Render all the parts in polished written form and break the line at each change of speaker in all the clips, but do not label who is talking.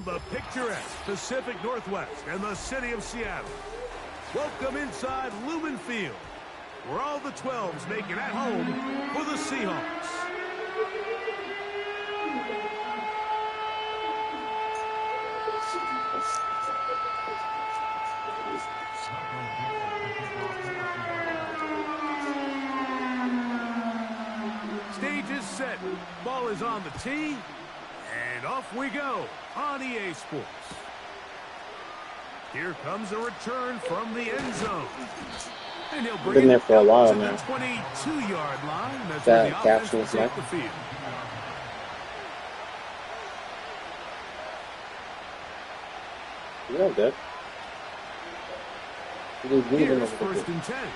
From the picturesque Pacific Northwest and the city of Seattle, welcome inside Lumen Field, where all the 12s make it at home for the Seahawks. Stage is set, ball is on the tee, and off we go on EA Sports. Here comes a return from the end zone. And he'll bring
Been there for a while
to
now.
the 22-yard line. That's
That
where the offense will
capsule's
take
neck.
the field.
Yeah, good. He just bleeding a
Here's
little
first
bit.
and 10.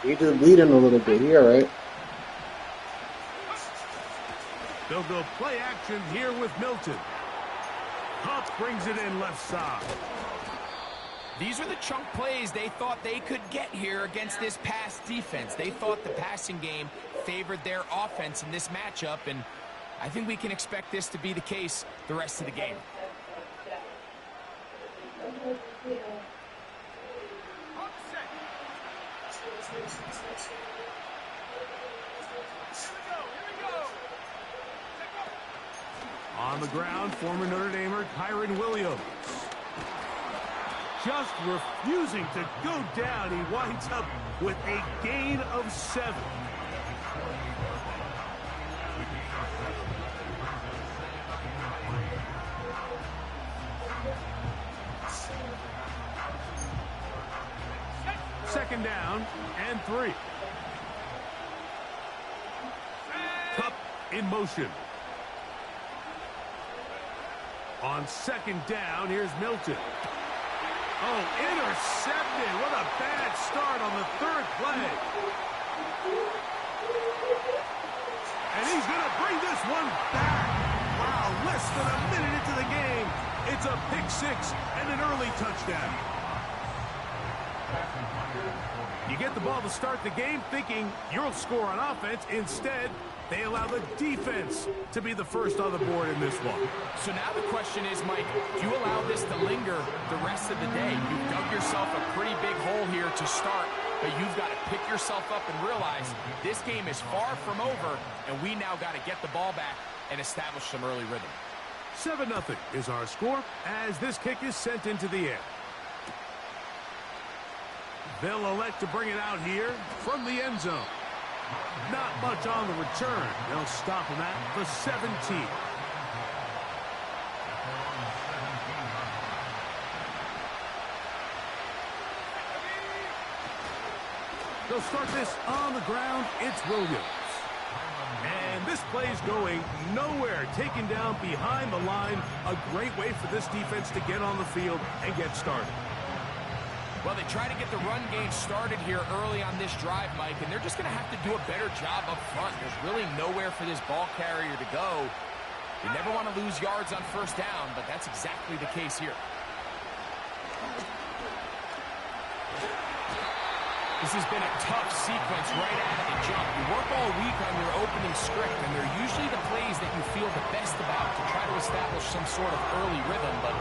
He just bleeding a little bit. He alright.
They'll go play action here with Milton. Huff brings it in left side.
These are the chunk plays they thought they could get here against this pass defense. They thought the passing game favored their offense in this matchup, and I think we can expect this to be the case the rest of the game.
On the ground, former Notre Damer Kyron Williams. Just refusing to go down. He winds up with a gain of 7. Second down and 3. Cup in motion. On second down, here's Milton. Oh, intercepted. What a bad start on the third play. And he's going to bring this one back. Wow, less than a minute into the game. It's a pick 6 and an early touchdown. You get the ball to start the game thinking you'll score on offense. Instead, they allow the defense to be the first on the board in this one.
So now the question is, Mike, do you allow this to linger the rest of the day? You've dug yourself a pretty big hole here to start, but you've got to pick yourself up and realize this game is far from over, and we now got to get the ball back and establish some early rhythm.
7-0 is our score as this kick is sent into the air. They'll elect to bring it out here from the end zone. Not much on the return. They'll stop him at the 17. They'll start this on the ground. It's Williams. And this play's going nowhere. Taken down behind the line. A great way for this defense to get on the field and get started.
Well, they try to get the run game started here early on this drive, Mike, and they're just going to have to do a better job up front. There's really nowhere for this ball carrier to go. You never want to lose yards on first down, but that's exactly the case here. This has been a tough sequence right out of the jump. You work all week on your opening script, and they're usually the plays that you feel the best about to try to establish some sort of early rhythm, but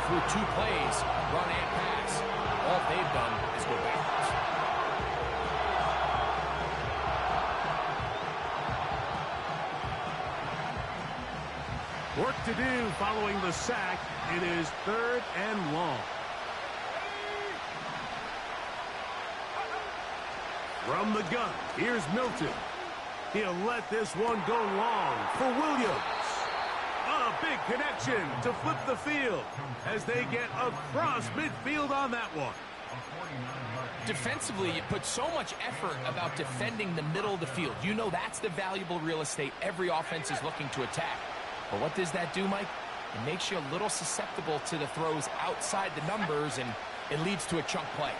through 2 plays, run and pass, all they've done is go backwards.
Work to do following the sack. It is 3rd and long. From the gun, here's Milton. He'll let this one go long for Williams. A big connection to flip the field as they get across midfield on that one.
Defensively, you put so much effort about defending the middle of the field. You know that's the valuable real estate every offense is looking to attack. But what does that do, Mike? It makes you a little susceptible to the throws outside the numbers, and it leads to a chunk play.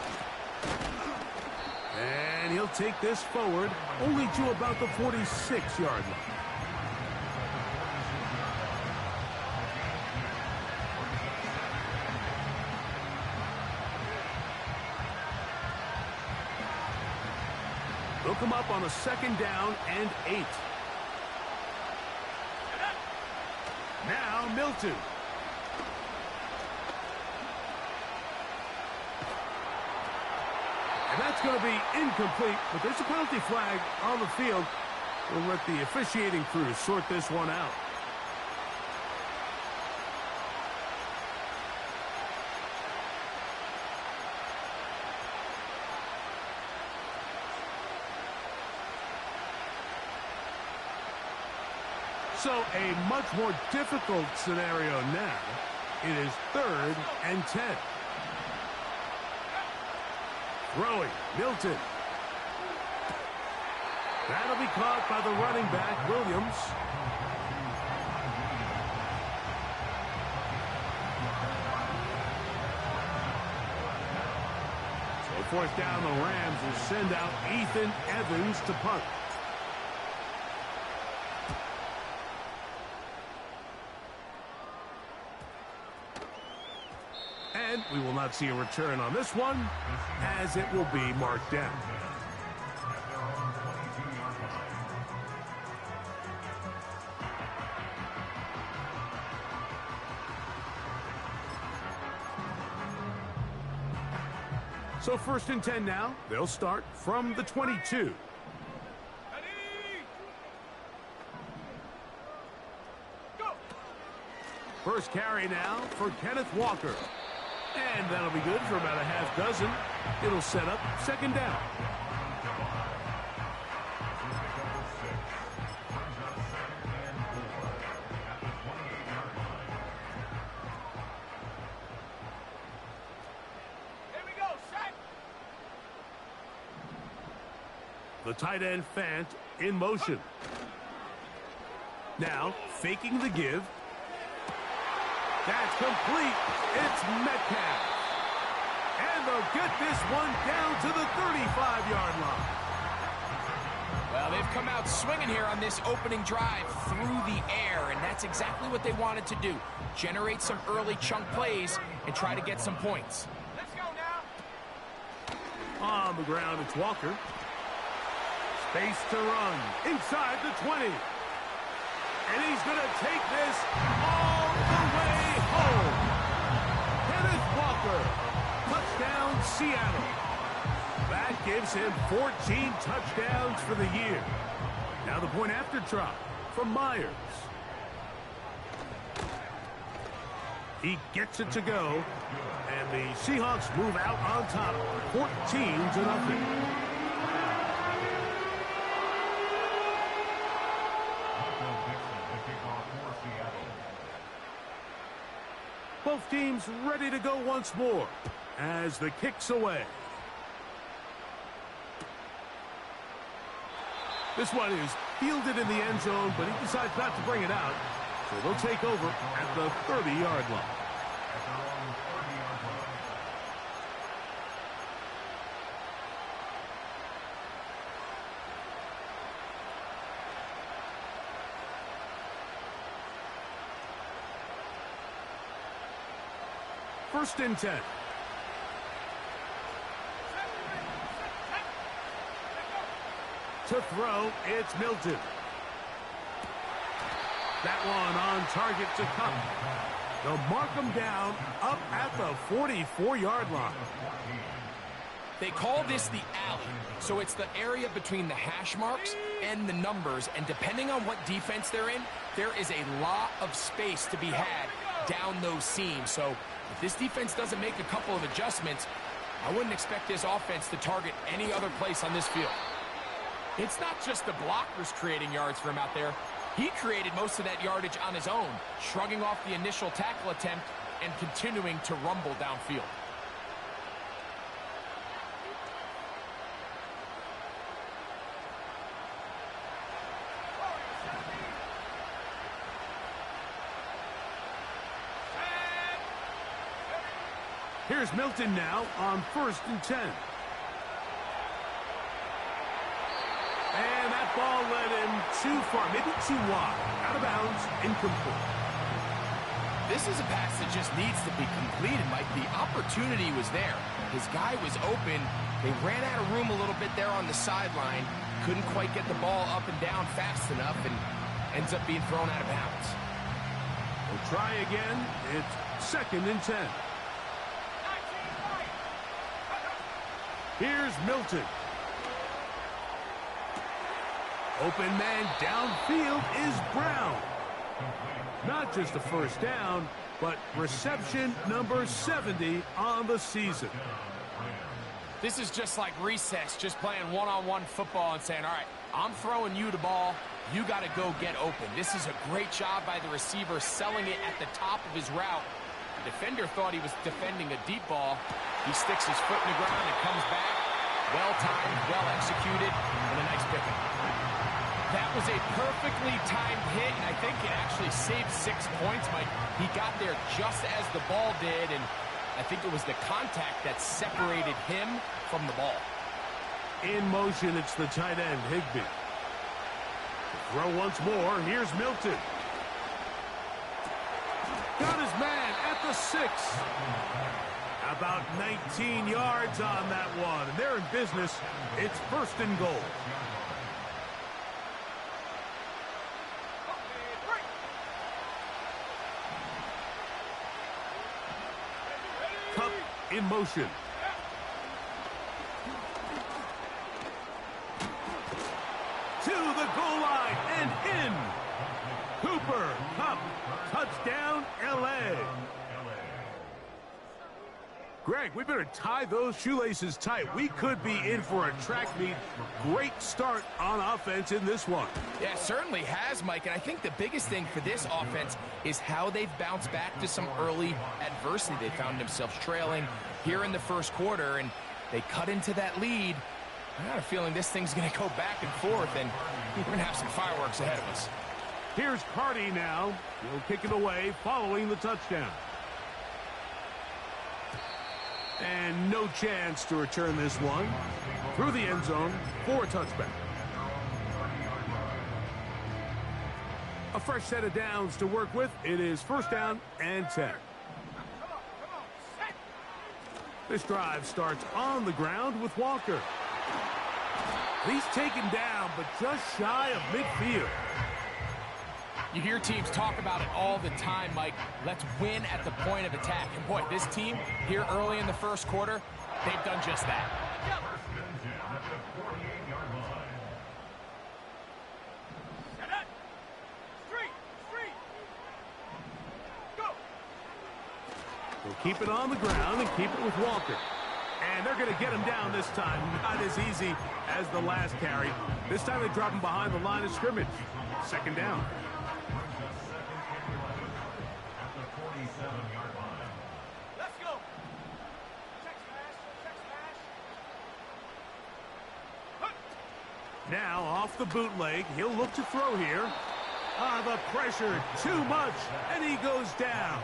And he'll take this forward only to about the 46-yard line. They'll come up on a 2nd down and 8. Now Milton. That's going to be incomplete, but there's a penalty flag on the field. We'll let the officiating crew sort this one out. So a much more difficult scenario now. It is 3rd and 10. Throwing, Milton. That'll be caught by the running back, Williams. So 4th down, the Rams will send out Ethan Evans to punt. And we will not see a return on this one, as it will be marked down. So 1st and 10 now. They'll start from the 22. First carry now for Kenneth Walker. And that'll be good for about a half dozen. It'll set up 2nd down.
Here we go, set.
The tight end Fant in motion. Now faking the give. That's complete. It's Metcalf. And they'll get this one down to the 35-yard line.
Well, they've come out swinging here on this opening drive through the air, and that's exactly what they wanted to do. Generate some early chunk plays and try to get some points. Let's go now.
On the ground, it's Walker. Space to run. Inside the 20. And he's going to take this all the way home. Kenneth Walker. Touchdown, Seattle. That gives him 14 touchdowns for the year. Now the point after try from Myers. He gets it to go. And the Seahawks move out on top, 14-0. Both teams ready to go once more as the kick's away. This one is fielded in the end zone, but he decides not to bring it out. So they'll take over at the 30-yard line. First and 10. To throw, it's Milton. That one on target to Cup. They'll mark him down up at the 44-yard line.
They call this the alley, so it's the area between the hash marks and the numbers, and depending on what defense they're in, there is a lot of space to be had down those seams. So if this defense doesn't make a couple of adjustments, I wouldn't expect this offense to target any other place on this field. It's not just the blockers creating yards for him out there. He created most of that yardage on his own, shrugging off the initial tackle attempt and continuing to rumble downfield.
Here's Milton now on 1st and 10. And that ball led him too far, maybe too wide. Out of bounds, incomplete.
This is a pass that just needs to be completed, Mike. The opportunity was there. His guy was open. They ran out of room a little bit there on the sideline. Couldn't quite get the ball up and down fast enough, and ends up being thrown out of bounds.
We'll try again. It's 2nd and 10. Here's Milton. Open man downfield is Brown. Not just a first down, but reception number 70 on the season.
This is just like recess, just playing one-on-one football and saying, all right, I'm throwing you the ball. You got to go get open. This is a great job by the receiver selling it at the top of his route. The defender thought he was defending a deep ball. He sticks his foot in the ground and comes back. Well-timed, well-executed, and a nice pickup. That was a perfectly timed hit, and I think it actually saved 6 points, Mike. He got there just as the ball did, and I think it was the contact that separated him from the ball.
In motion, it's the tight end, Higbee. Throw once more. Here's Milton. Got his man at the 6. About 19 yards on that one. And they're in business. It's 1st and goal. Cup in motion. To the goal line and in. Cooper Kupp, touchdown LA. Greg, we better tie those shoelaces tight. We could be in for a track meet. Great start on offense in this one.
Yeah, it certainly has, Mike. And I think the biggest thing for this offense is how they've bounced back to some early adversity. They found themselves trailing here in the first quarter, and they cut into that lead. I got a feeling this thing's going to go back and forth, and we're going to have some fireworks ahead of us.
Here's Carty now. He'll kick it away following the touchdown. And no chance to return this one. Through the end zone for a touchback. A fresh set of downs to work with. It is 1st down and 10. This drive starts on the ground with Walker. He's taken down, but just shy of midfield.
You hear teams talk about it all the time, Mike. Let's win at the point of attack. And boy, this team here early in the first quarter, they've done just that.
We'll keep it on the ground and keep it with Walker. And they're going to get him down this time. Not as easy as the last carry. This time they drop him behind the line of scrimmage. 2nd down.
Let's go.
Now off the bootleg. He'll look to throw here. The pressure too much. And he goes down.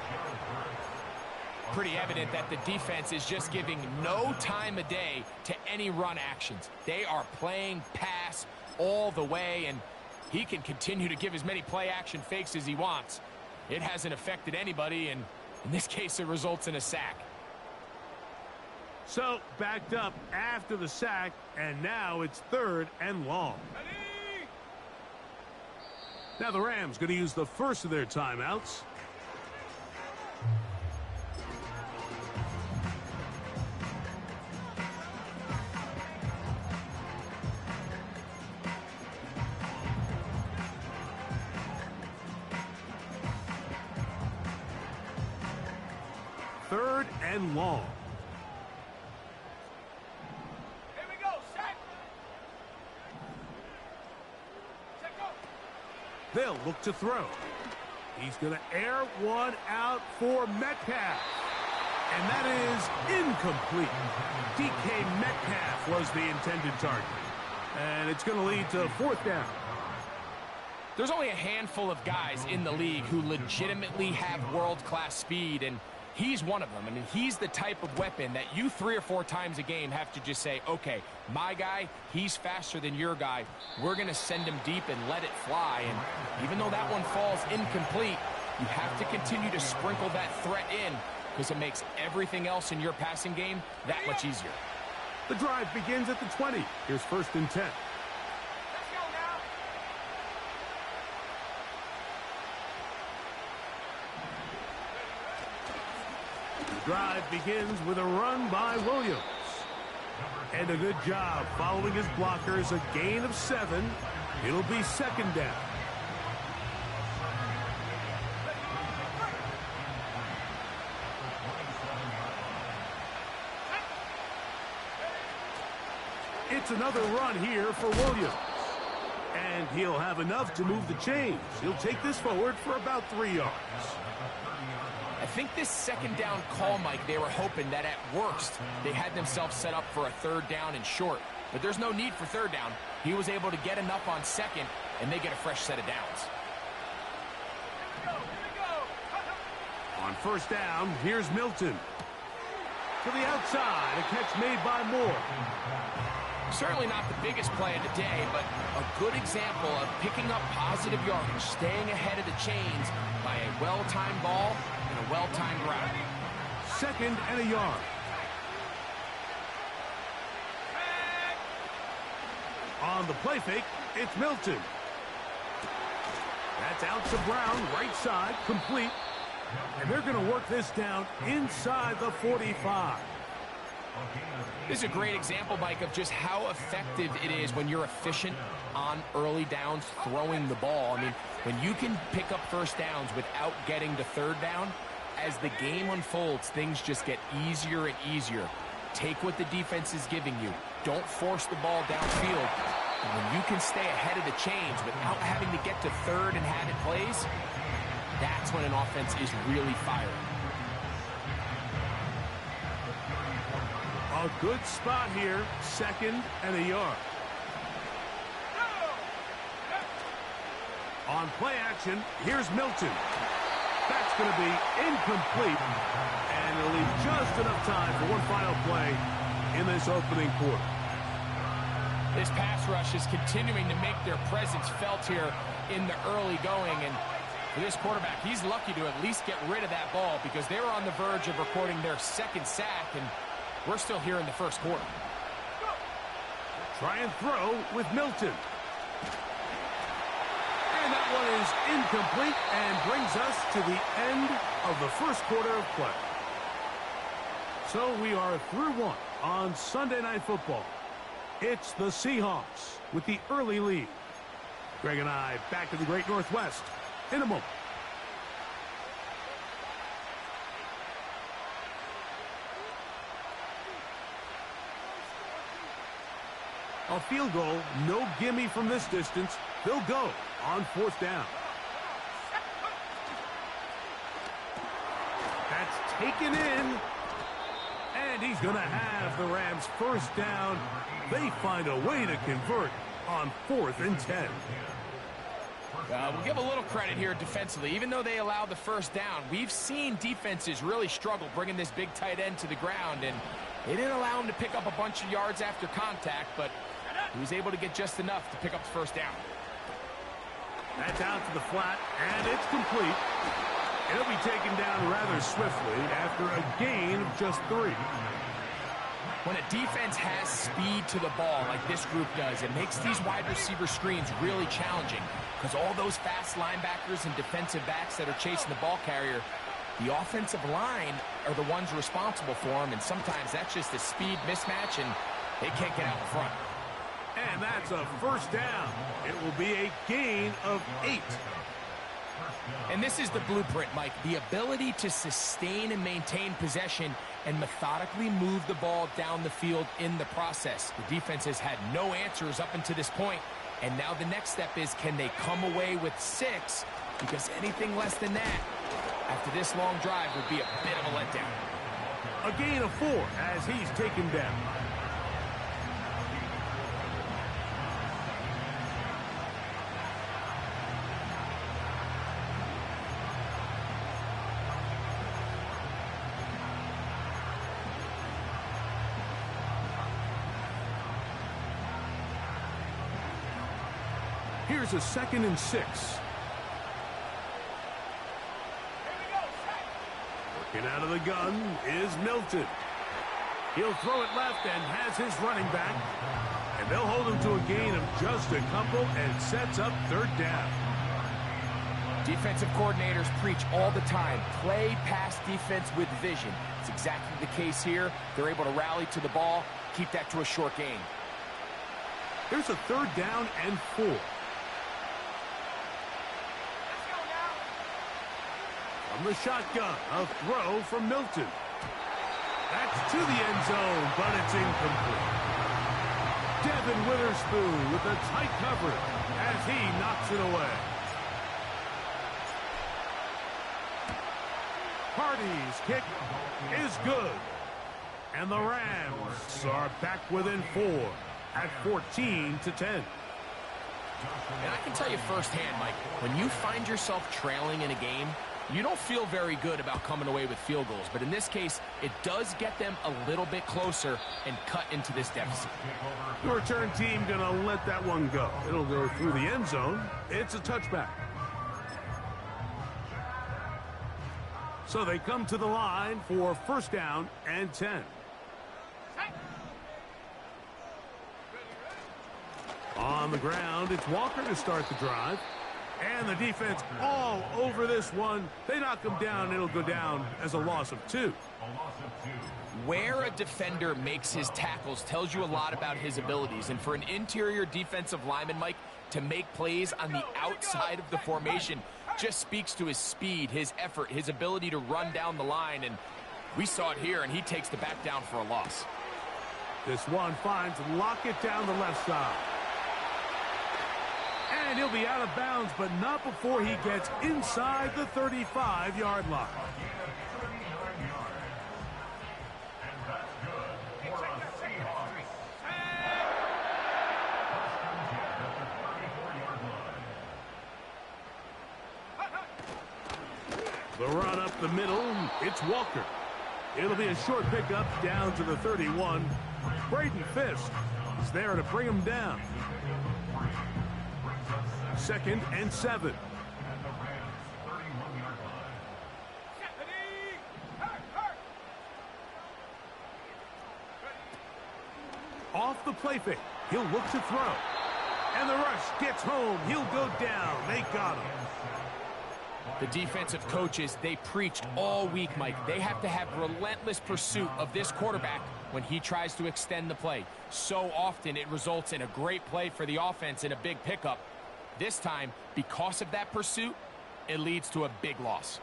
Pretty evident that the defense is just giving no time of day to any run actions. They are playing pass all the way, and he can continue to give as many play-action fakes as he wants. It hasn't affected anybody, and in this case, it results in a sack.
So, backed up after the sack, and now it's 3rd and long. Now the Rams going to use the first of their timeouts. Third and long.
Here we go, set. Check go.
They'll look to throw. He's going to air one out for Metcalf. And that is incomplete. DK Metcalf was the intended target. And it's going to lead to 4th down.
There's only a handful of guys in the league who legitimately have world-class speed, and he's one of them. I mean, he's the type of weapon that you 3 or 4 times a game have to just say, okay, my guy, he's faster than your guy. We're going to send him deep and let it fly. And even though that one falls incomplete, you have to continue to sprinkle that threat in because it makes everything else in your passing game that much easier.
The drive begins at the 20. Here's 1st and 10.
Let's go now.
The drive begins with a run by Williams. And a good job following his blockers. A gain of 7. It'll be second down. It's another run here for Williams. And he'll have enough to move the chains. He'll take this forward for about 3 yards.
I think this second down call, Mike, they were hoping that at worst they had themselves set up for a third down and short. But there's no need for third down. He was able to get enough on second, and they get a fresh set of downs.
On first down, here's Milton. To the outside, a catch made by Moore.
Certainly not the biggest play of the day, but a good example of picking up positive yardage, staying ahead of the chains by a well-timed ball and a well-timed route.
Second and a yard. On the play fake, it's Milton. That's out to Brown, right side, complete. And they're going to work this down inside the 45.
This is a great example, Mike, of just how effective it is when you're efficient on early downs throwing the ball. I mean, when you can pick up first downs without getting to third down, as the game unfolds, things just get easier and easier. Take what the defense is giving you. Don't force the ball downfield. And when you can stay ahead of the chains without having to get to third and have it plays, that's when an offense is really firing.
A good spot here, second and a yard. On play action, here's Milton. That's going to be incomplete, and it'll leave just enough time for one final play in this opening quarter.
This pass rush is continuing to make their presence felt here in the early going, and for this quarterback, he's lucky to at least get rid of that ball because they were on the verge of recording their second sack, and we're still here in the first quarter.
Try and throw with Milton. And that one is incomplete and brings us to the end of the first quarter of play. So we are through one on Sunday Night Football. It's the Seahawks with the early lead. Greg and I back to the Great Northwest in a moment. A field goal, no gimme from this distance. They'll go on fourth down. That's taken in. And he's going to have the Rams first down. They find a way to convert on 4th and 10.
We'll give a little credit here defensively. Even though they allowed the first down, we've seen defenses really struggle bringing this big tight end to the ground, and they didn't allow him to pick up a bunch of yards after contact, but he was able to get just enough to pick up the first down.
That's out to the flat, and it's complete. It'll be taken down rather swiftly after a gain of just 3.
When a defense has speed to the ball like this group does, it makes these wide receiver screens really challenging because all those fast linebackers and defensive backs that are chasing the ball carrier, the offensive line are the ones responsible for them, and sometimes that's just a speed mismatch, and they can't get out in front.
And that's a first down. It will be a gain of 8.
And this is the blueprint, Mike. The ability to sustain and maintain possession and methodically move the ball down the field in the process. The defense has had no answers up until this point, and now the next step is, can they come away with 6? Because anything less than that, after this long drive, would be a bit of a letdown.
A gain of 4 as he's taken down. Here's a 2nd and 6. Working out of the gun is Milton. He'll throw it left and has his running back. And they'll hold him to a gain of just a couple and sets up 3rd down.
Defensive coordinators preach all the time, play pass defense with vision. It's exactly the case here. They're able to rally to the ball, keep that to a short game.
Here's a 3rd down and 4.
Let's go now.
From the shotgun, a throw from Milton. That's to the end zone, but it's incomplete. Devin Witherspoon with a tight coverage as he knocks it away. Hardy's kick is good. And the Rams are back within 4 at 14-10.
And I can tell you firsthand, Mike, when you find yourself trailing in a game, you don't feel very good about coming away with field goals. But in this case, it does get them a little bit closer and cut into this deficit.
The return team going to let that one go. It'll go through the end zone. It's a touchback. So they come to the line for 1st down and 10. On the ground, it's Walker to start the drive. And the defense all over this one. They knock him down. It'll go down as a loss of 2.
Where a defender makes his tackles tells you a lot about his abilities. And for an interior defensive lineman, Mike, to make plays on the outside of the formation just speaks to his speed, his effort, his ability to run down the line. And we saw it here, and he takes the back down for a loss.
This one finds Lockett down the left side. And he'll be out of bounds, but not before he gets inside the 35-yard line. The run up the middle, it's Walker. It'll be a short pickup down to the 31. Braden Fisk is there to bring him down. 2nd and 7. Off the play fake. He'll look to throw. And the rush gets home. He'll go down. They got him.
The defensive coaches, they preached all week, Mike. They have to have relentless pursuit of this quarterback when he tries to extend the play. So often it results in a great play for the offense and a big pickup. This time, because of that pursuit, it leads to a big loss.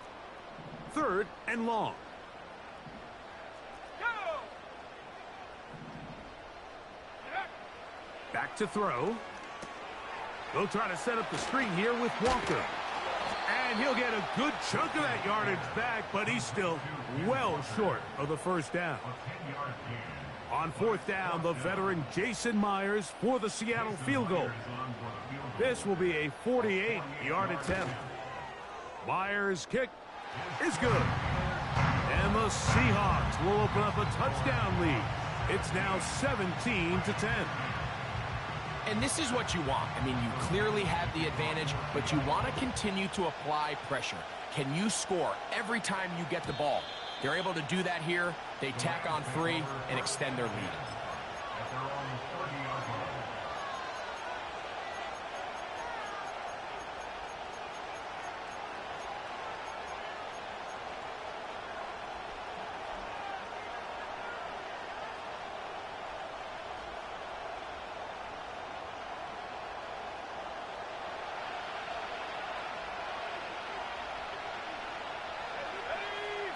3rd and long. Back to throw. They'll try to set up the screen here with Walker. And he'll get a good chunk of that yardage back, but he's still well short of the 1st down. On 4th down, the veteran Jason Myers for the Seattle field goal. This will be a 48-yard attempt. Myers' kick is good. And the Seahawks will open up a touchdown lead. It's now 17-10.
And this is what you want. I mean, you clearly have the advantage, but you want to continue to apply pressure. Can you score every time you get the ball? They're able to do that here. They tack on 3 and extend their lead.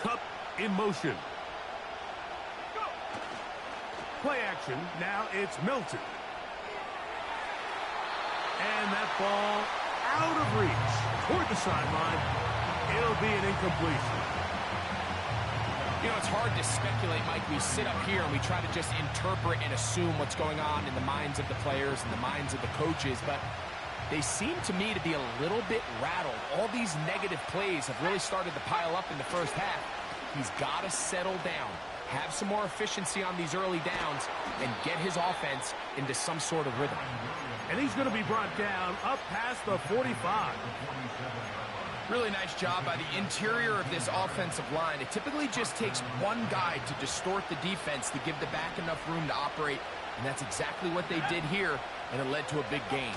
Cup in motion. Play action. Now it's Milton. And that ball out of reach toward the sideline. It'll be an incompletion.
You know, it's hard to speculate, Mike. We sit up here and we try to just interpret and assume what's going on in the minds of the players and the minds of the coaches, but they seem to me to be a little bit rattled. All these negative plays have really started to pile up in the first half. He's got to settle down, have some more efficiency on these early downs, and get his offense into some sort of rhythm.
And he's going to be brought down up past the 45.
Really nice job by the interior of this offensive line. It typically just takes one guy to distort the defense to give the back enough room to operate, and that's exactly what they did here, and it led to a big gain.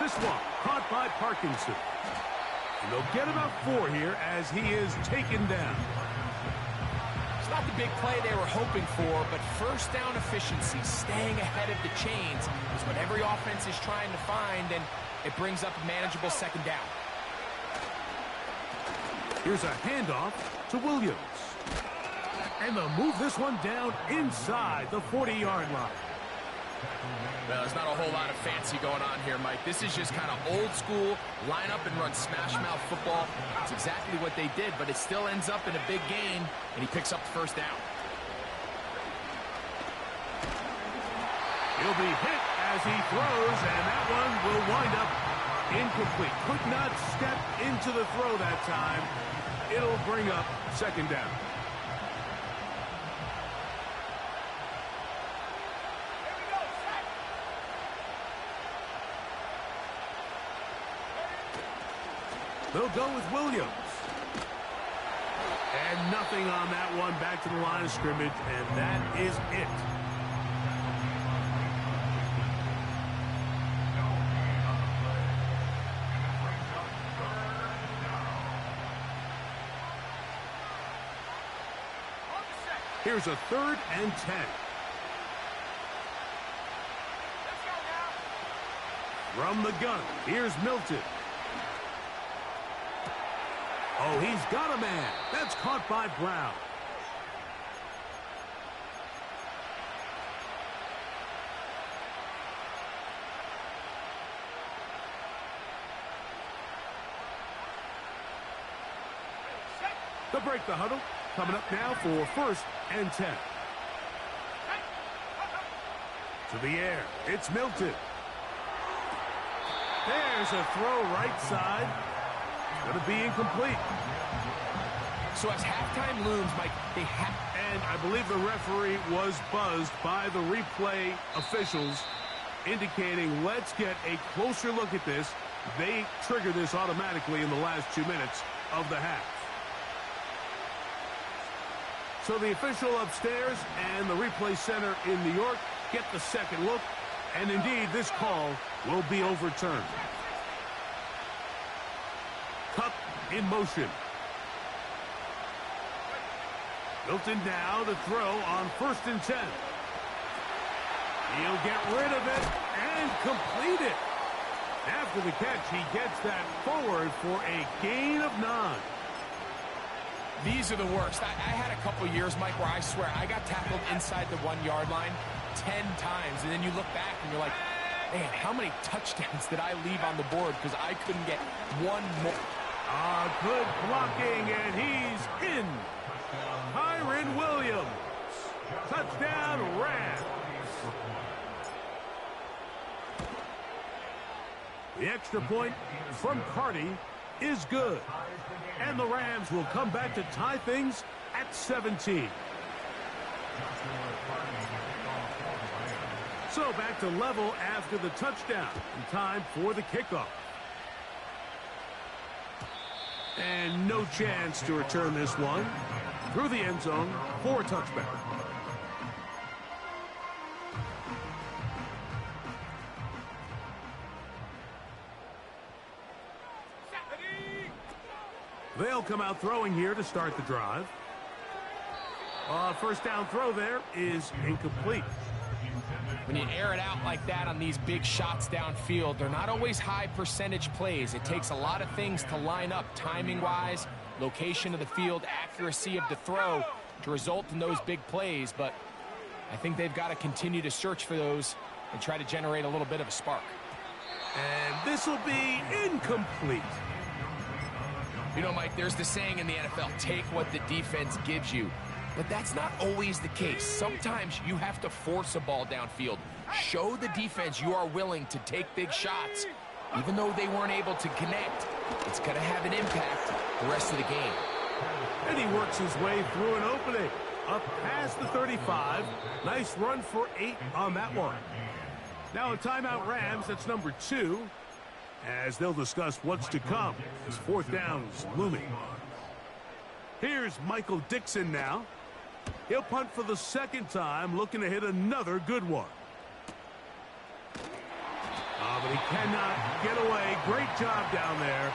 This one caught by Parkinson. And they'll get about 4 here as he is taken down.
It's not the big play they were hoping for, but first down efficiency, staying ahead of the chains, is what every offense is trying to find, and it brings up a manageable second down.
Here's a handoff to Williams. And they'll move this one down inside the 40-yard line.
Well, there's not a whole lot of fancy going on here, Mike. This is just kind of old school, line up and run smash mouth football. It's exactly what they did, but it still ends up in a big gain, and he picks up the first down.
He'll be hit as he throws, and that one will wind up incomplete. Could not step into the throw that time. It'll bring up second down. They'll go with Williams. And nothing on that one. Back to the line of scrimmage, and that is it. Here's a 3rd and 10.
Let's go now.
From the gun, here's Milton. Oh, he's got a man. That's caught by Brown. They'll break the huddle. Coming up now for 1st and 10. To the air. It's Milton. There's a throw right side. Going to be incomplete.
So as halftime looms, Mike, they have...
And I believe the referee was buzzed by the replay officials, indicating let's get a closer look at this. They trigger this automatically in the last 2 minutes of the half. So the official upstairs and the replay center in New York get the second look, and indeed this call will be overturned. Cup in motion. Milton now to throw on 1st and 10. He'll get rid of it and complete it. After the catch, he gets that forward for a gain of 9.
These are the worst. I had a couple years, Mike, where I swear I got tackled inside the 1-yard line 10 times, and then you look back and you're like, man, how many touchdowns did I leave on the board because I couldn't get one more?
Good blocking, and he's in. Kyron Williams. Touchdown, Rams. The extra point from Carty is good. And the Rams will come back to tie things at 17. So back to level after the touchdown. And time for the kickoff. And no chance to return this one through the end zone for a touchback. They'll come out throwing here to start the drive. First down throw there is incomplete.
When you air it out like that on these big shots downfield, they're not always high percentage plays. It takes a lot of things to line up timing-wise, location of the field, accuracy of the throw to result in those big plays. But I think they've got to continue to search for those and try to generate a little bit of a spark.
And this will be incomplete.
You know, Mike, there's the saying in the NFL, take what the defense gives you. But that's not always the case. Sometimes you have to force a ball downfield. Show the defense you are willing to take big shots. Even though they weren't able to connect, it's going to have an impact the rest of the game.
And he works his way through an opening. Up past the 35. Nice run for 8 on that one. Now a timeout Rams, that's number 2. As they'll discuss what's to come as 4th down's looming. Here's Michael Dixon now. He'll punt for the 2nd time, looking to hit another good one. Oh, but he cannot get away. Great job down there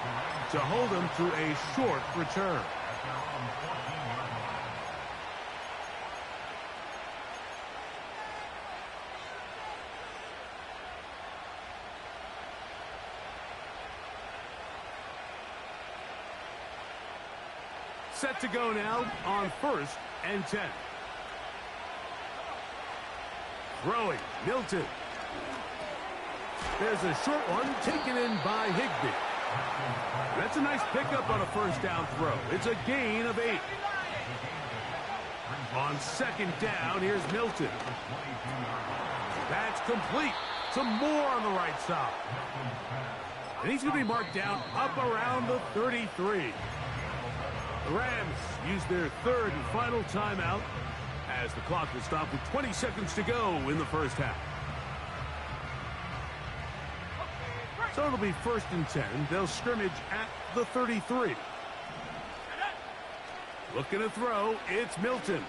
to hold him to a short return. Set to go now on 1st and 10. Throwing, Milton. There's a short one taken in by Higbee. That's a nice pickup on a first down throw. It's a gain of 8. On 2nd down, here's Milton. That's complete. Some more on the right side. And he's going to be marked down up around the 33. The Rams use their 3rd and final timeout as the clock will stop with 20 seconds to go in the first half. So it'll be 1st and 10. They'll scrimmage at the 33. Looking to throw, it's Milton.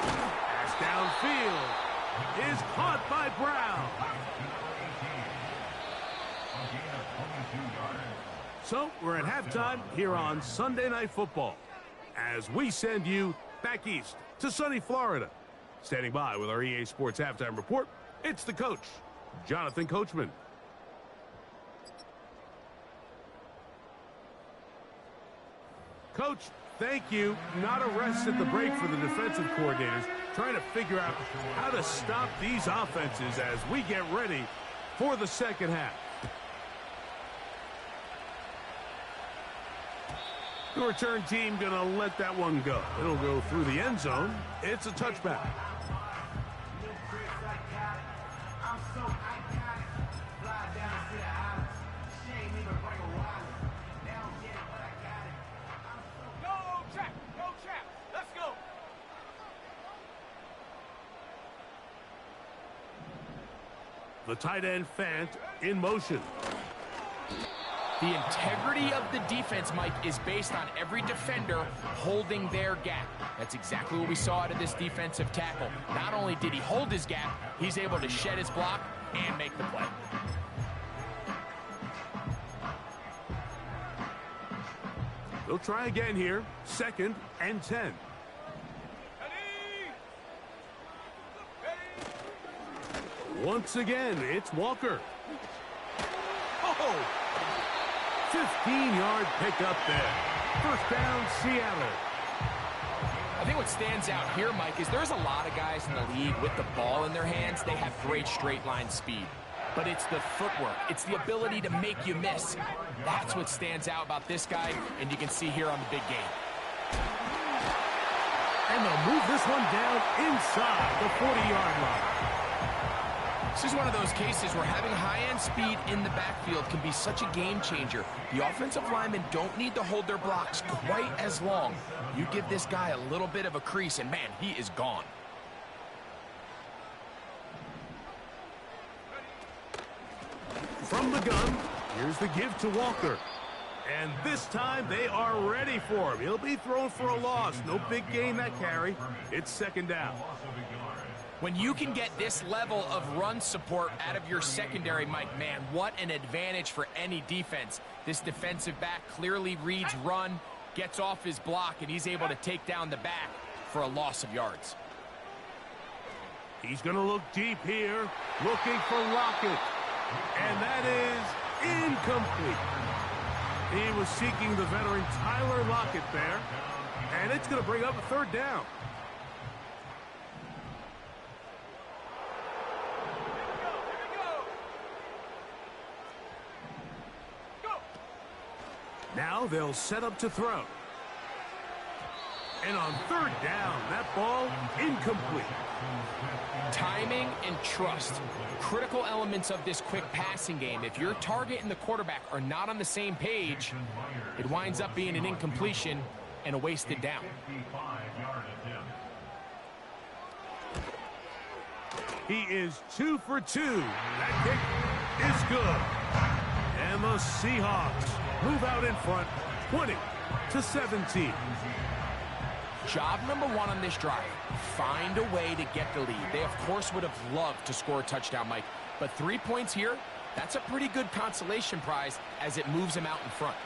Pass downfield is caught by Brown. So we're at halftime here on Sunday Night Football as we send you back east to sunny Florida. Standing by with our EA Sports Halftime Report, it's the coach, Jonathan Coachman. Coach, thank you. Not a rest at the break for the defensive coordinators, trying to figure out how to stop these offenses as we get ready for the second half. The return team going to let that one go. It'll go through the end zone. It's a touchback. The tight end Fant in motion.
The integrity of the defense, Mike, is based on every defender holding their gap. That's exactly what we saw out of this defensive tackle. Not only did he hold his gap, he's able to shed his block and make the play.
They'll try again here. 2nd and 10. Once again, it's Walker. Oh! 15-yard pickup there. First down, Seattle.
I think what stands out here, Mike, is there's a lot of guys in the league with the ball in their hands. They have great straight-line speed. But it's the footwork. It's the ability to make you miss. That's what stands out about this guy, and you can see here on the big game.
And they'll move this one down inside the 40-yard line.
This is one of those cases where having high-end speed in the backfield can be such a game changer. The offensive linemen don't need to hold their blocks quite as long. You give this guy a little bit of a crease, and man, he is gone.
From the gun, here's the give to Walker. And this time they are ready for him. He'll be thrown for a loss. No big gain that carry. It's 2nd down.
When you can get this level of run support out of your secondary, Mike, man, what an advantage for any defense. This defensive back clearly reads run, gets off his block, and he's able to take down the back for a loss of yards.
He's going to look deep here, looking for Lockett. And that is incomplete. He was seeking the veteran Tyler Lockett there, and it's going to bring up a 3rd down. Now they'll set up to throw. And on 3rd down, that ball incomplete.
Timing and trust, critical elements of this quick passing game. If your target and the quarterback are not on the same page, it winds up being an incompletion and a wasted down.
He is 2 for 2. That kick is good. And the Seahawks move out in front, 20-17.
Job number one on this drive, find a way to get the lead. They, of course, would have loved to score a touchdown, Mike, but 3 points here, that's a pretty good consolation prize as it moves them out in front.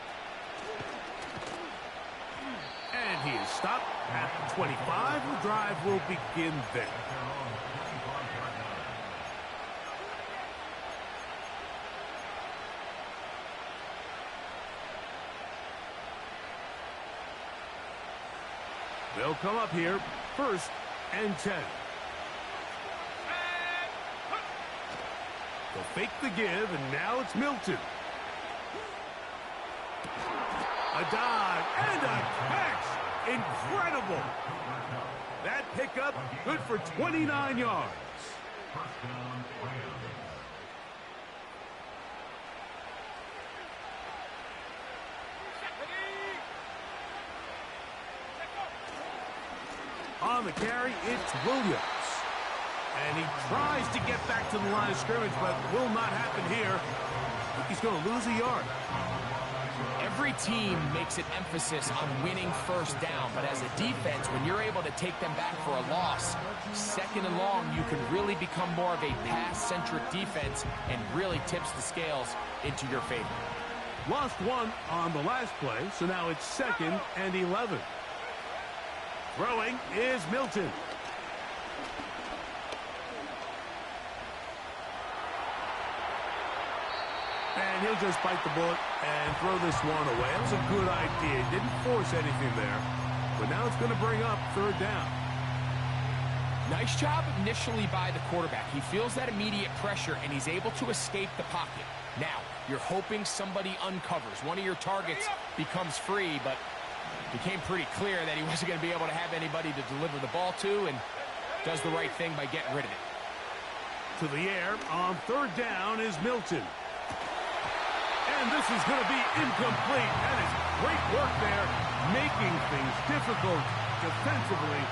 And he is stopped at the 25. The drive will begin there. They'll come up here, 1st and 10. They'll fake the give, and now it's Milton. A dive and a catch. Incredible. That pickup good for 29 yards. On the carry, it's Williams. And he tries to get back to the line of scrimmage, but will not happen here. I think he's going to lose a yard.
Every team makes an emphasis on winning first down, but as a defense, when you're able to take them back for a loss, 2nd and long, you can really become more of a pass-centric defense and really tips the scales into your favor.
Lost one on the last play, so now it's 2nd and 11. Throwing is Milton. And he'll just bite the bullet and throw this one away. That's a good idea. Didn't force anything there. But now it's going to bring up 3rd down.
Nice job initially by the quarterback. He feels that immediate pressure, and he's able to escape the pocket. Now, you're hoping somebody uncovers. One of your targets becomes free, but it became pretty clear that he wasn't going to be able to have anybody to deliver the ball to, and does the right thing by getting rid of it.
To the air on 3rd down is Milton. And this is going to be incomplete. That is great work there, making things difficult defensively.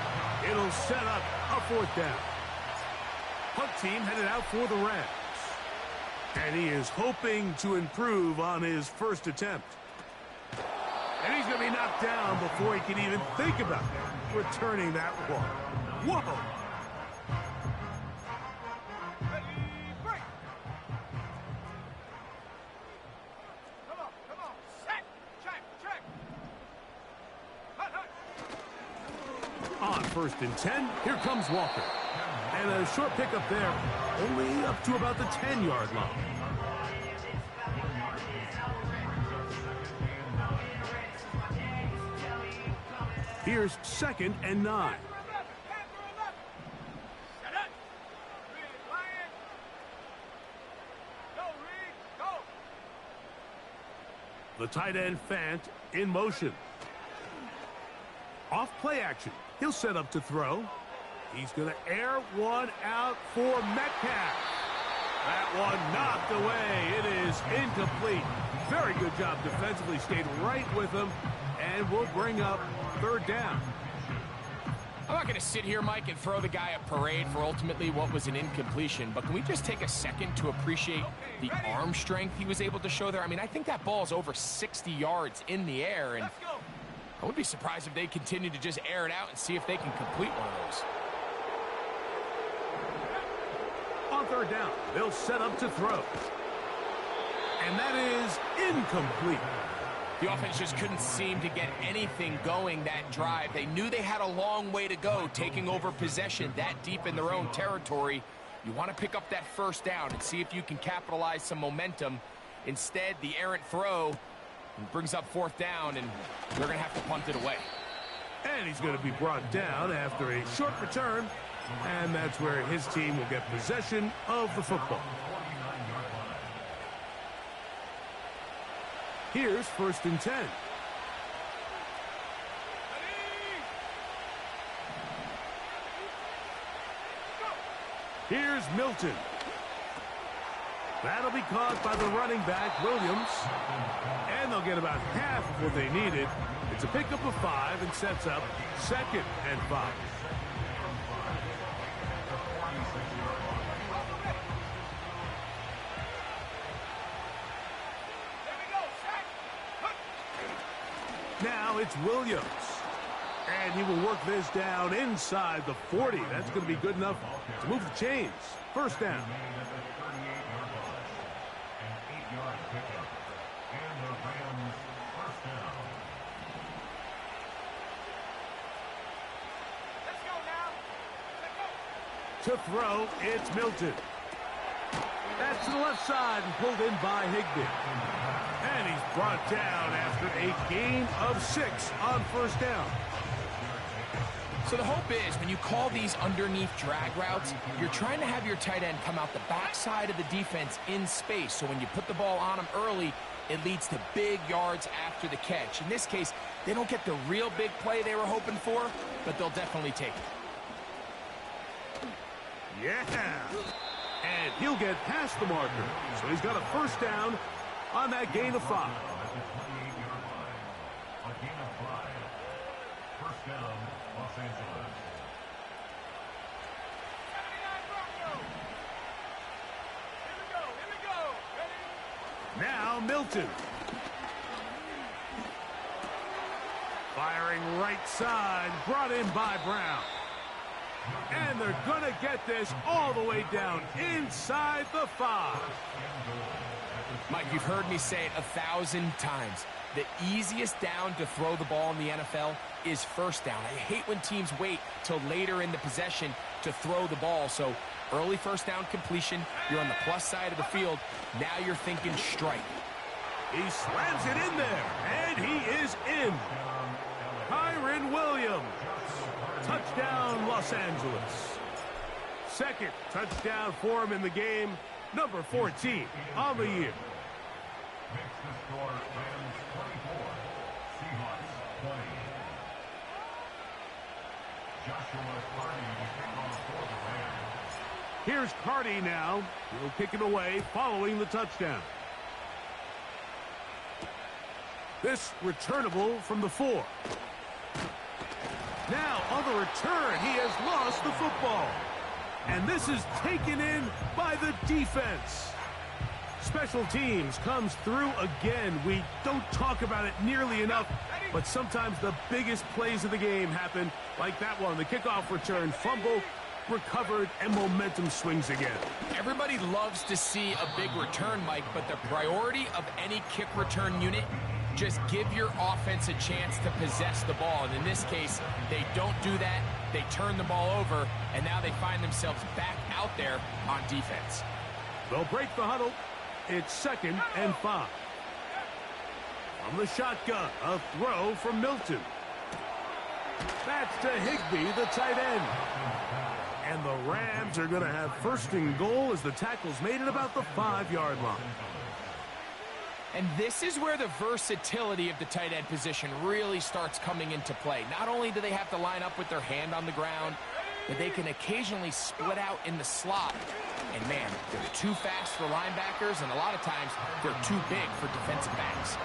It'll set up a 4th down. Punt team headed out for the Rams. And he is hoping to improve on his first attempt. And he's going to be knocked down before he can even think about returning that one. Whoa! On 1st and 10, here comes Walker. And a short pickup there, only up to about the 10-yard line. Here's 2nd and 9. The tight end Fant in motion. Off play action. He'll set up to throw. He's going to air one out for Metcalf. That one knocked away. It is incomplete. Very good job defensively. Stayed right with him. And will bring up 3rd down.
I'm not going to sit here, Mike, and throw the guy a parade for ultimately what was an incompletion, but can we just take a second to appreciate the arm strength he was able to show there? I mean, I think that ball is over 60 yards in the air, and I wouldn't be surprised if they continue to just air it out and see if they can complete one of those.
On 3rd down, they'll set up to throw. And that is incomplete.
The offense just couldn't seem to get anything going that drive. They knew they had a long way to go, taking over possession that deep in their own territory. You want to pick up that 1st down and see if you can capitalize some momentum. Instead, the errant throw brings up 4th down, and they're going to have to punt it away.
And he's going to be brought down after a short return, and that's where his team will get possession of the football. Here's 1st and 10. Here's Milton. That'll be caught by the running back, Williams. And they'll get about half of what they needed. It's a pickup of 5 and sets up 2nd and 5. Now it's Williams. And he will work this down inside the 40. That's going to be good enough to move the chains. First down. To throw, it's Milton. That's to the left side and pulled in by Higbee. And he's brought down after a gain of 6 on first down.
So the hope is when you call these underneath drag routes, you're trying to have your tight end come out the backside of the defense in space. So when you put the ball on him early, it leads to big yards after the catch. In this case, they don't get the real big play they were hoping for, but they'll definitely take it.
Yeah. And he'll get past the marker. So he's got a first down on that gain of 5.
First down, Los Angeles.
Now Milton. Firing right side, brought in by Brown. And they're going to get this all the way down inside the 5.
Mike, you've heard me say it 1,000 times. The easiest down to throw the ball in the NFL is first down. I hate when teams wait till later in the possession to throw the ball. So early first down completion, you're on the plus side of the field. Now you're thinking strike.
He slams it in there, and he is in. Kyren Williams. Touchdown, Los Angeles. Second touchdown for him in the game. Number 14 on the year.
Makes the score Rams 24, Seahawks 20. Joshua Carney to kick off for the Rams.
Here's Carney now. He'll kick it away following the touchdown. This returnable from the 4. Now, on the return, he has lost the football. And this is taken in by the defense. Special teams comes through again. We don't talk about it nearly enough, but sometimes the biggest plays of the game happen like that one. The kickoff return, fumble, recovered, and momentum swings again.
Everybody loves to see a big return, Mike, but the priority of any kick return unit, just give your offense a chance to possess the ball. And in this case, they don't do that. They turn the ball over, and now they find themselves back out there on defense.
They'll break the huddle. It's 2nd and 5. From the shotgun, a throw from Milton. That's to Higbee, the tight end. And the Rams are going to have first and goal as the tackle's made at about the 5-yard line.
And this is where the versatility of the tight end position really starts coming into play. Not only do they have to line up with their hand on the ground, but they can occasionally split out in the slot. And man, they're too fast for linebackers, and a lot of times they're too big for defensive backs.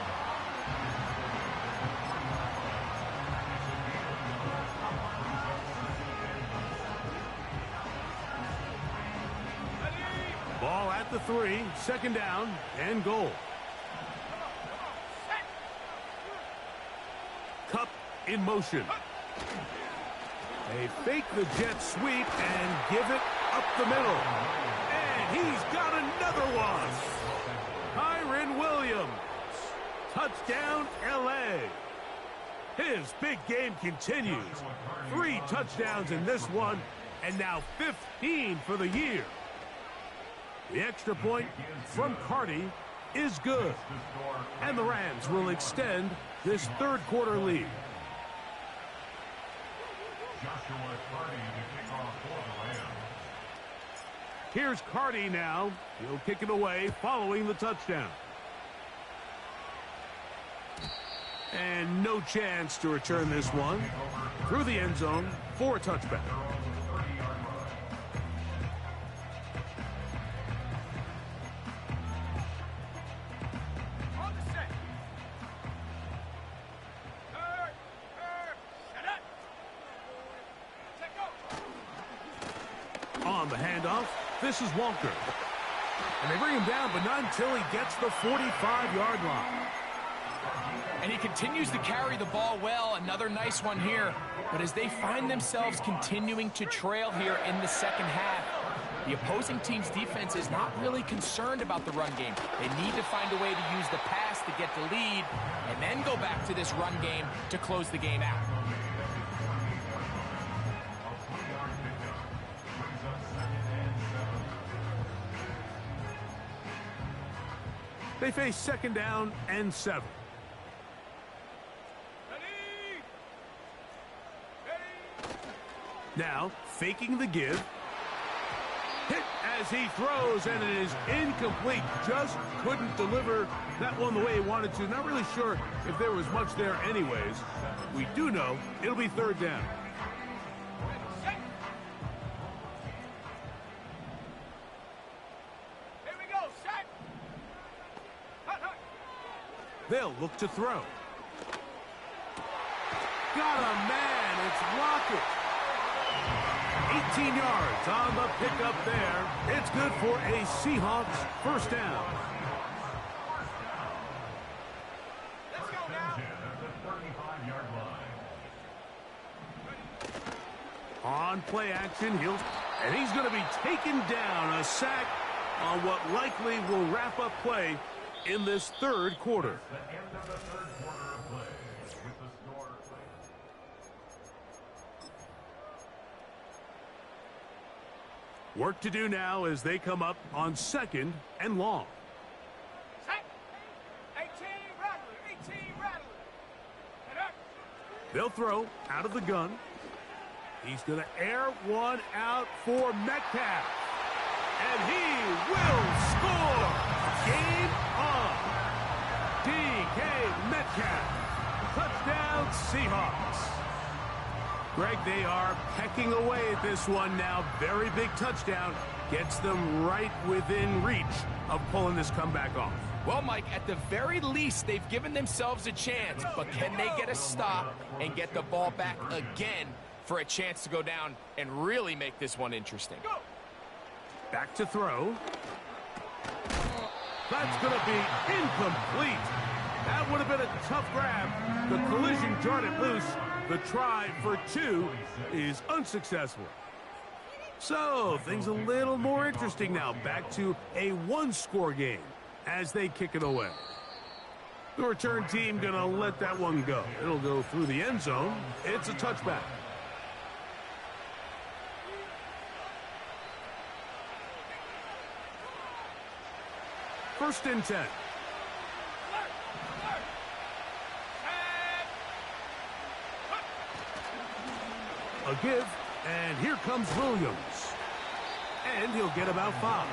Ball at the 3, 2nd down and goal. Cup in motion. They fake the jet sweep and give it up the middle. And he's got another one. Kyren Williams. Touchdown, L.A. His big game continues. 3 touchdowns in this one, and now 15 for the year. The extra point from Carney is good. And the Rams will extend this 3rd quarter lead.
Joshua Carney to kick off for the Rams.
Here's Carney now. He'll kick it away following the touchdown. And no chance to return this one. Through the end zone for a touchback. On the handoff, this is Walker. And they bring him down, but not until he gets the 45-yard line.
And he continues to carry the ball well. Another nice one here. But as they find themselves continuing to trail here in the second half, the opposing team's defense is not really concerned about the run game. They need to find a way to use the pass to get the lead and then go back to this run game to close the game out.
They face second down and 7. Now, faking the give. Hit as he throws, and it is incomplete. Just couldn't deliver that one the way he wanted to. Not really sure if there was much there anyways. We do know it'll be third down.
Here we go, set.
They'll look to throw. Got a man. It's Rocket. 18 yards on the pickup there. It's good for a Seahawks first down.
Let's go now.
At the 35-yard line.
On play action, and he's going to be taken down. A sack on what likely will wrap up play in this third quarter.
The end of the third quarter of play with the score.
Work to do now as they come up on second and long.
Set. 18 rattler, 18 rattler. And up.
They'll throw out of the gun. He's going to air one out for Metcalf. And he will score. Game on. DK Metcalf. Touchdown Seahawks. Greg, they are pecking away at this one now. Very big touchdown. Gets them right within reach of pulling this comeback off.
Well, Mike, at the very least, they've given themselves a chance. But can they get a stop and get the ball back again for a chance to go down and really make this one interesting?
Back to throw. That's going to be incomplete. That would have been a tough grab. The collision jarred it loose. The try for 2 is unsuccessful. So, things a little more interesting now. Back to a 1-score game as they kick it away. The return team going to let that one go. It'll go through the end zone. It's a touchback. First and 10. A give, and here comes Williams. And he'll get about 5.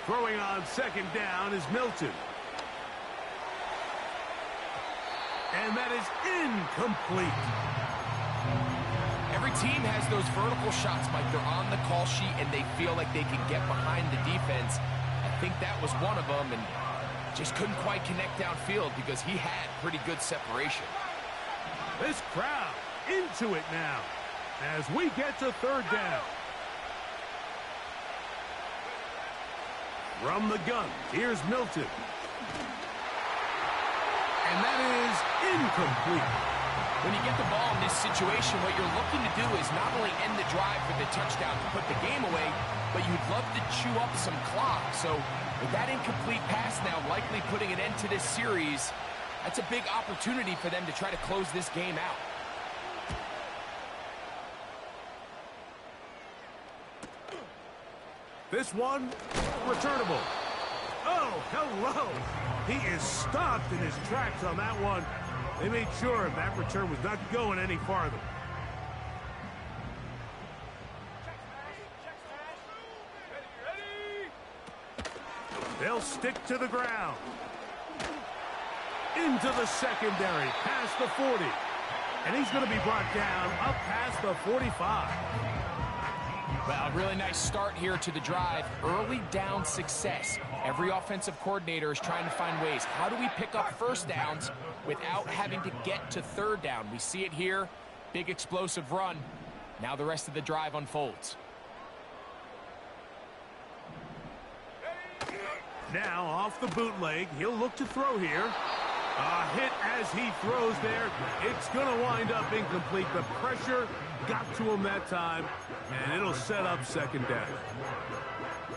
Throwing on second down is Milton. And that is incomplete.
Every team has those vertical shots, Mike. They're on the call sheet, and they feel like they can get behind the defense. I think that was one of them, and just couldn't quite connect downfield because he had pretty good separation.
This crowd into it now as we get to third down. From the gun, here's Milton. And that is incomplete.
When you get the ball in this situation, what you're looking to do is not only end the drive with a touchdown to put the game away, but you'd love to chew up some clock. So with that incomplete pass now likely putting an end to this series, that's a big opportunity for them to try to close this game out.
This one, returnable. Oh, hello. He is stopped in his tracks on that one. They made sure that return was not going any farther. They'll stick to the ground. Into the secondary, past the 40. And he's going to be brought down up past the 45.
Well, a really nice start here to the drive. Early down success. Every offensive coordinator is trying to find ways. How do we pick up first downs without having to get to third down? We see it here. Big explosive run. Now the rest of the drive unfolds.
Now off the bootleg, he'll look to throw here. A hit as he throws there. It's going to wind up incomplete. The pressure got to him that time, and it'll set up second down.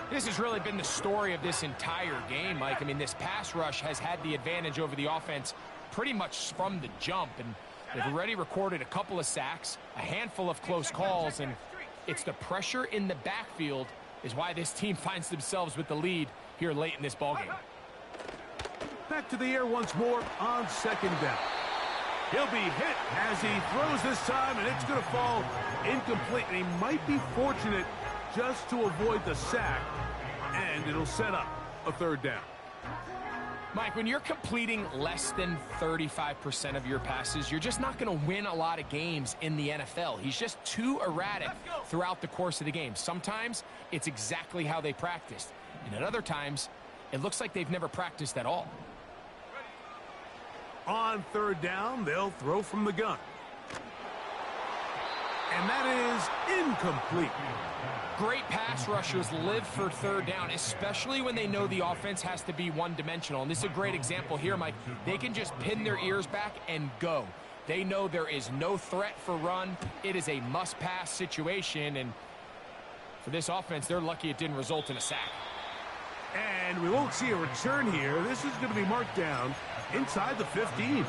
This has really been the story of this entire game, Mike. I mean, this pass rush has had the advantage over the offense pretty much from the jump, and they've already recorded a couple of sacks, a handful of close calls, and it's the pressure in the backfield is why this team finds themselves with the lead here late in this ballgame.
Back to the air once more on second down. He'll be hit as he throws this time, and it's going to fall incomplete. And he might be fortunate just to avoid the sack, and it'll set up a third down.
Mike, when you're completing less than 35% of your passes, you're just not going to win a lot of games in the NFL. He's just too erratic throughout the course of the game. Sometimes it's exactly how they practiced, and at other times it looks like they've never practiced at all.
On third down, they'll throw from the gun. And that is incomplete.
Great pass rushers live for third down, especially when they know the offense has to be one-dimensional. And this is a great example here, Mike. They can just pin their ears back and go. They know there is no threat for run. It is a must-pass situation. And for this offense, they're lucky it didn't result in a sack.
And we won't see a return here. This is going to be marked down inside the 15.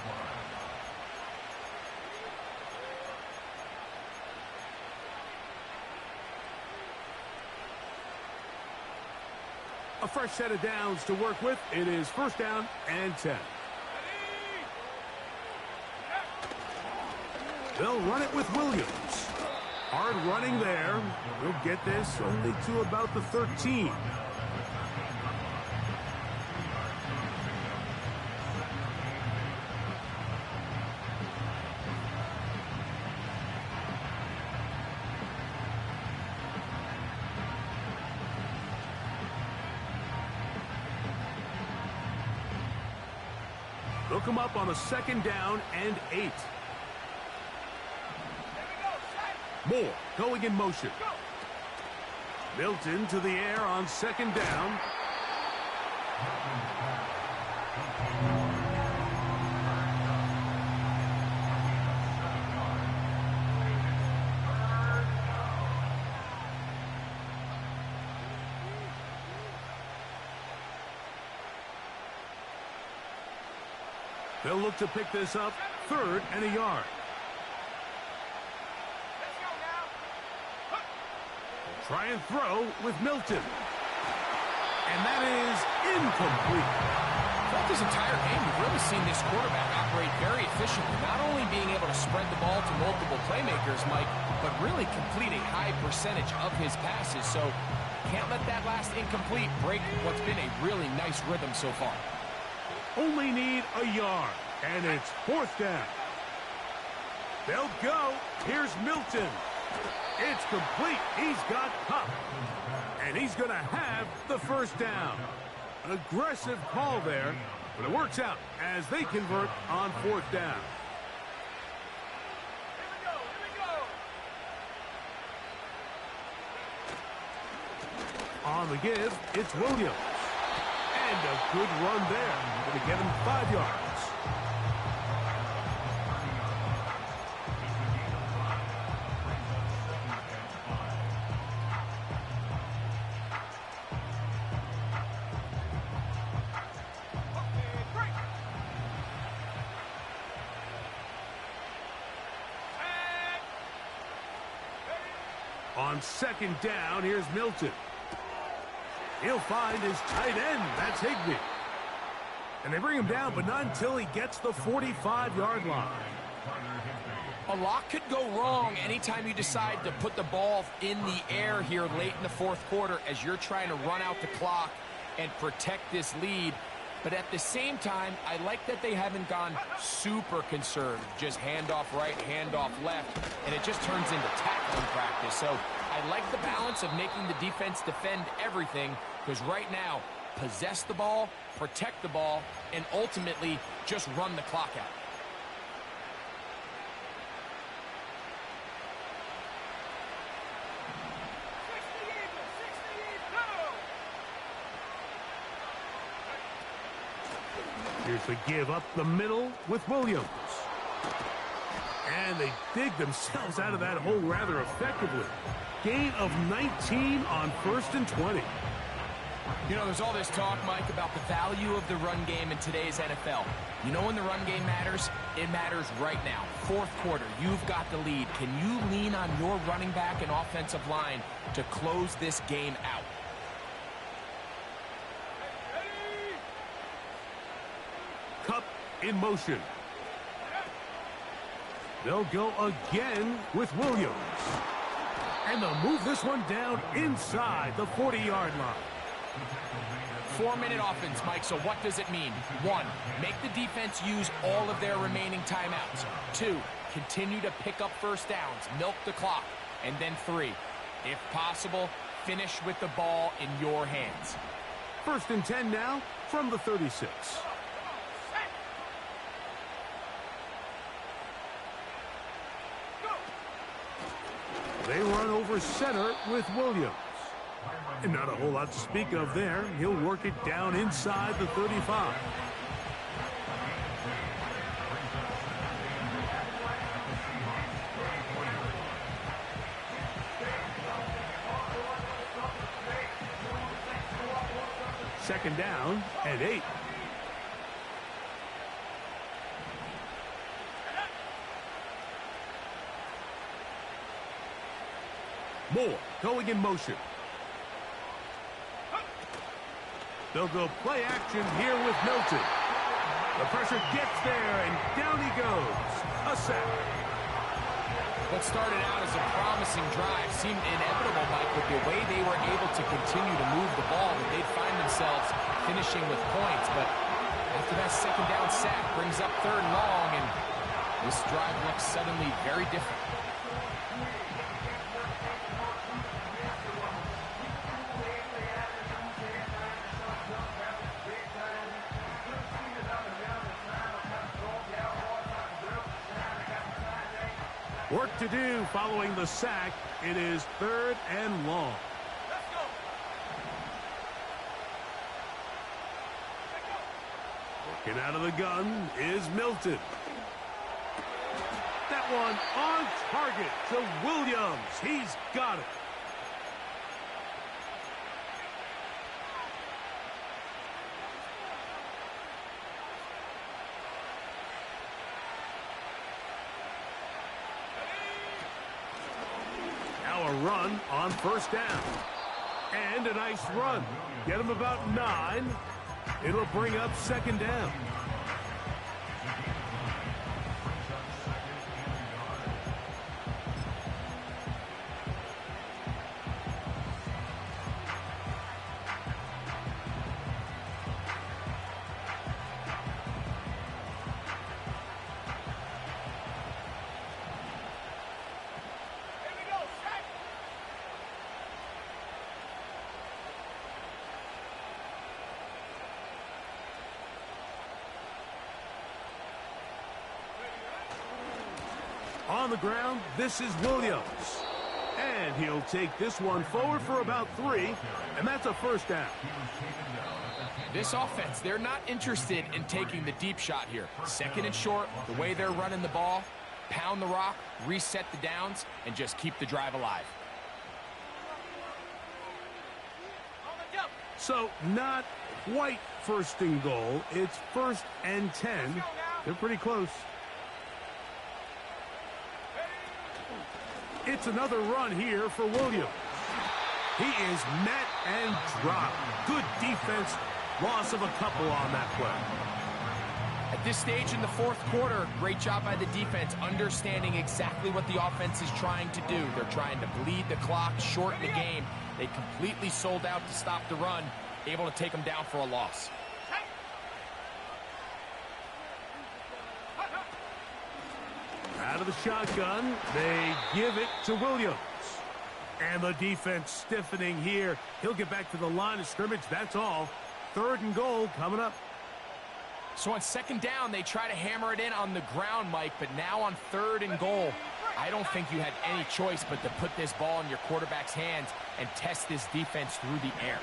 A fresh set of downs to work with. It is first down and 10. They'll run it with Williams. Hard running there. We'll get this only to about the 13. They'll come up on a second down and 8. Moore going in motion. Milton to the air on second down. They'll look to pick this up, third and a yard. Try and throw with Milton. And that is incomplete.
Throughout this entire game, we've really seen this quarterback operate very efficiently, not only being able to spread the ball to multiple playmakers, Mike, but really complete a high percentage of his passes. So can't let that last incomplete break what's been a really nice rhythm so far.
Only need a yard, and it's fourth down. They'll go. Here's Milton. It's complete. He's got Pup. And he's going to have the first down. An aggressive call there, but it works out as they convert on fourth down. On the give, it's Williams. And a good run there. Going to get him 5 yards. On second down, here's Milton. He'll find his tight end. That's Higbee. And they bring him down, but not until he gets the 45-yard line.
A lot could go wrong anytime you decide to put the ball in the air here late in the fourth quarter as you're trying to run out the clock and protect this lead. But at the same time, I like that they haven't gone super conservative. Just handoff right, handoff left, and it just turns into tackling practice. So I like the balance of making the defense defend everything, because right now, possess the ball, protect the ball, and ultimately just run the clock out.
Here's the give up the middle with Williams. And they dig themselves out of that hole rather effectively. Gain of 19 on 1st and 20.
You know, there's all this talk, Mike, about the value of the run game in today's NFL. You know when the run game matters? It matters right now. 4th quarter, you've got the lead. Can you lean on your running back and offensive line to close this game out?
Cup in motion. They'll go again with Williams. And they'll move this one down inside the 40-yard line.
4-minute offense, Mike, so what does it mean? 1, make the defense use all of their remaining timeouts. 2, continue to pick up first downs, milk the clock. And then 3, if possible, finish with the ball in your hands.
1st and 10 now from the 36. They run over center with Williams. And not a whole lot to speak of there. He'll work it down inside the 35. Second down and 8. Moore going in motion. They'll go play action here with Milton. The pressure gets there, and down he goes. A sack.
What started out as a promising drive seemed inevitable, Mike, with the way they were able to continue to move the ball, that they'd find themselves finishing with points. But after that second down sack brings up 3rd and long, and this drive looks suddenly very different.
Work to do following the sack. It is 3rd and long. Working out of the gun is Milton. That one on target to Williams. He's got it. A run on 1st down. And a nice run. Get him about 9. It'll bring up 2nd down. On the ground, this is Williams. And he'll take this one forward for about 3, and that's a 1st down.
This offense, they're not interested in taking the deep shot here. 2nd and short, the way they're running the ball, pound the rock, reset the downs, and just keep the drive alive.
So not quite 1st and goal. It's 1st and 10. They're pretty close. It's another run here for Williams. He is met and dropped. Good defense. Loss of a couple on that play.
At this stage in the 4th quarter, great job by the defense, understanding exactly what the offense is trying to do. They're trying to bleed the clock, shorten the game. They completely sold out to stop the run, able to take them down for a loss.
Out of the shotgun, they give it to Williams. And the defense stiffening here. He'll get back to the line of scrimmage, that's all. 3rd and goal coming up.
So on 2nd down, they try to hammer it in on the ground, Mike, but now on 3rd and goal, I don't think you had any choice but to put this ball in your quarterback's hands and test this defense through the air.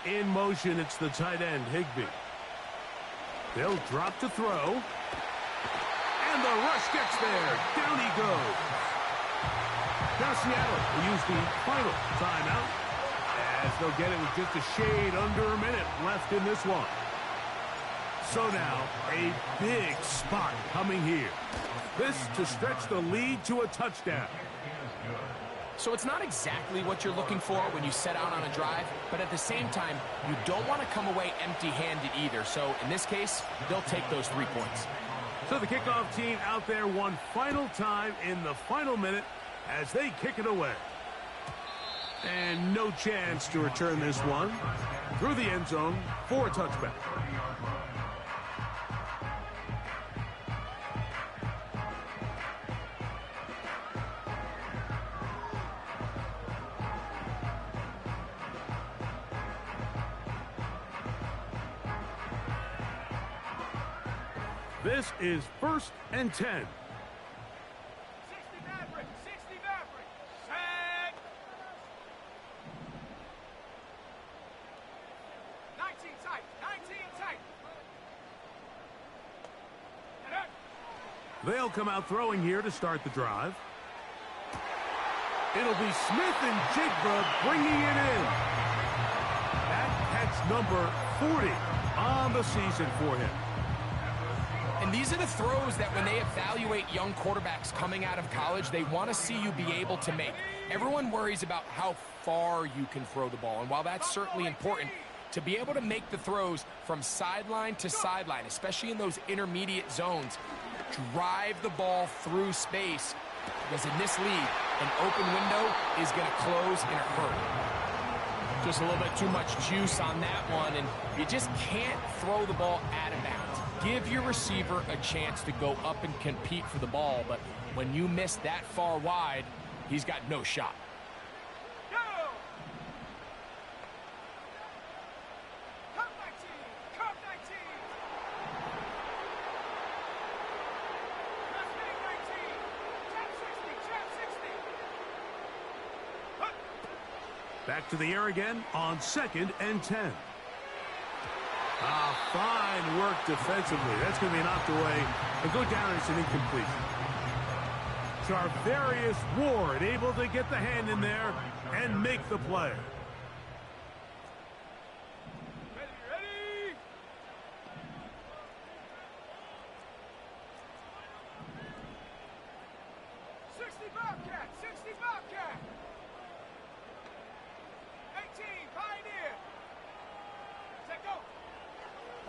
In motion, it's the tight end, Higbee. They'll drop to throw. And the rush gets there. Down he goes. Now Seattle will use the final timeout, as they'll get it with just a shade under a minute left in this one. So now, a big spot coming here. This to stretch the lead to a touchdown.
So it's not exactly what you're looking for when you set out on a drive, but at the same time, you don't want to come away empty-handed either. So in this case, they'll take those 3 points.
So the kickoff team out there one final time in the final minute as they kick it away. And no chance to return this one through the end zone for a touchback. This is 1st and 10.
60 Maverick, 60 Maverick. Set. 19 tight, 19 tight. And up.
They'll come out throwing here to start the drive. It'll be Smith and Jigba bringing it in. That's number 40 on the season for him.
And these are the throws that when they evaluate young quarterbacks coming out of college, they want to see you be able to make. Everyone worries about how far you can throw the ball. And while that's certainly important, to be able to make the throws from sideline to sideline, especially in those intermediate zones, drive the ball through space. Because in this league, an open window is going to close in a hurry. Just a little bit too much juice on that one, and you just can't throw the ball out of bounds. Give your receiver a chance to go up and compete for the ball, but when you miss that far wide, he's got no shot.
Go. Come 19, come 19. Just hitting 19. Trap 60, trap 60.
Back to the air again on 2nd and 10. Fine work defensively. That's going to be knocked away and go down as an incompletion. Charvarius Ward able to get the hand in there and make the play.
Ready? 60 Bobcat, 60 Bobcat. 18 Pioneer. Set go.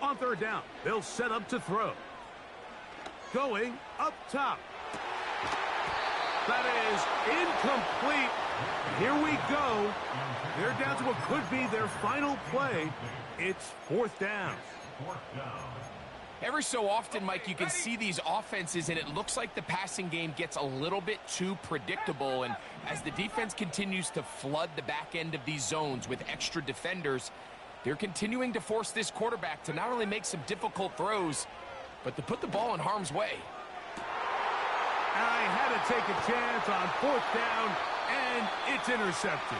On 3rd down, they'll set up to throw. Going up top. That is incomplete. Here we go. They're down to what could be their final play. It's 4th down.
Every so often, Mike, you can see these offenses, and it looks like the passing game gets a little bit too predictable. And as the defense continues to flood the back end of these zones with extra defenders, they're continuing to force this quarterback to not only make some difficult throws, but to put the ball in harm's way.
I had to take a chance on 4th down, and it's intercepted.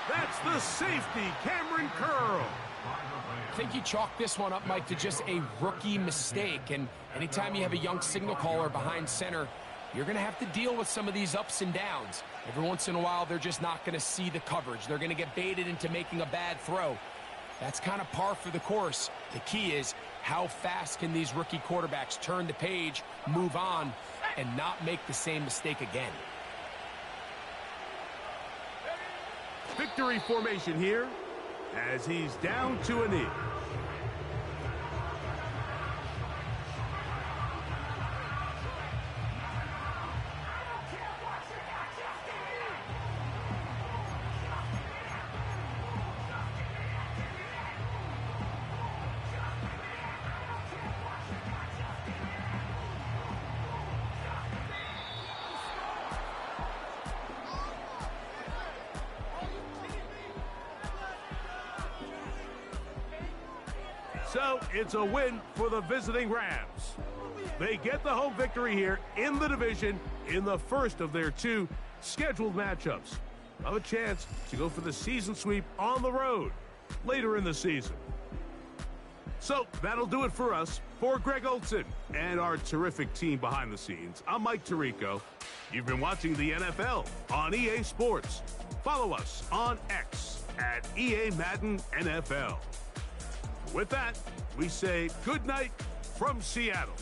That's the safety, Cameron Curl.
I think you chalk this one up, Mike, to just a rookie mistake. And anytime you have a young signal caller behind center, you're going to have to deal with some of these ups and downs. Every once in a while, they're just not going to see the coverage. They're going to get baited into making a bad throw. That's kind of par for the course. The key is how fast can these rookie quarterbacks turn the page, move on, and not make the same mistake again.
Victory formation here as he's down to a knee. So it's a win for the visiting Rams. They get the home victory here in the division in the first of their 2 scheduled matchups. Have a chance to go for the season sweep on the road later in the season. So that'll do it for us. For Greg Olson and our terrific team behind the scenes, I'm Mike Tirico. You've been watching the NFL on EA Sports. Follow us on X at EA Madden NFL. With that, we say good night from Seattle.